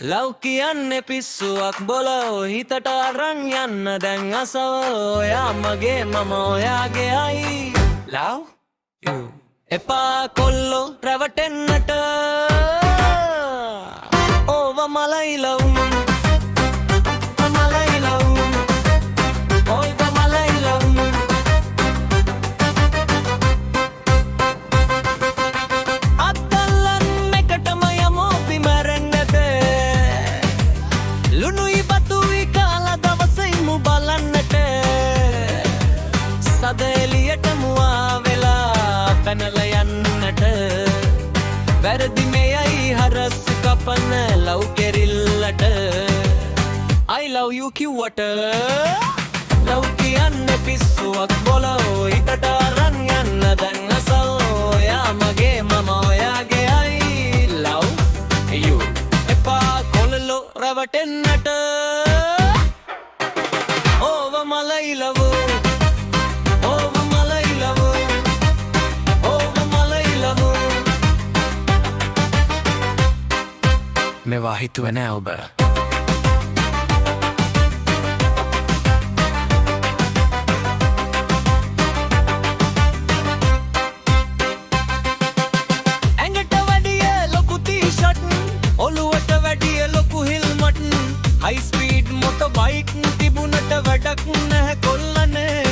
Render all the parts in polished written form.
love කියන්නේ පිස්සුවක් බොලෝ හිතට අරන් යන්න දැන් අසව ඔයා මගේ මම ඔයාගේ අයි ලව් එපා කොල්ලෝ රැවටෙන්නට ඕව මලයි ලව් මලයි ලව් ඕව මලයි ලව් අත්තල්ලන් එකටම යමු බිමරෙන්නට ලුණුයි බතුයි කාලා දවසෙයිමු බලන්නට සද එලියටම ආවෙලා පැනලා යන්නට වැරදි මෙයයි හරස් කපන ලව් කෙරිල්ලට I love you කිව්වට ලව් කියන්නේ පිස්සුවක් බොලෝ හිතට අරන් යන්න දැන් අසෝ ඔයා මගේ මම ඔයාගේ අයි love you එපා කොල්ලෝ රැවටෙන්නට ඕව මලයි ලව් ඕව මලයි ලව් ඕව මලයි ලව් මේවා හිතුවේ නෑ ඔබ ඔලුවට වැඩිය ලොකු හිල්මට් හයි ස්පීඩ් මොටර් බයික් තිබුණට වැඩක් නැහැ කොල්ලනේ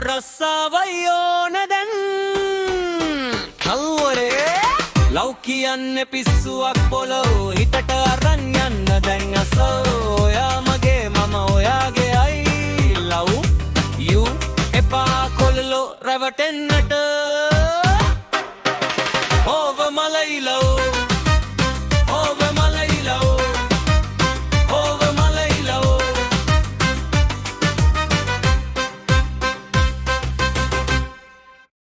රස්සාවයි ඕන දැන් කල්වරේ ලව් කියන්නේ පිස්සුවක් බොලෝ හිතට අරන් යන්න දැන් අසෝ ඔයා මගේ මම ඔයාගේ අයි ලව් යූ එපා කොල්ලෝ රැවටෙන්නට ඕව මලයි ලව්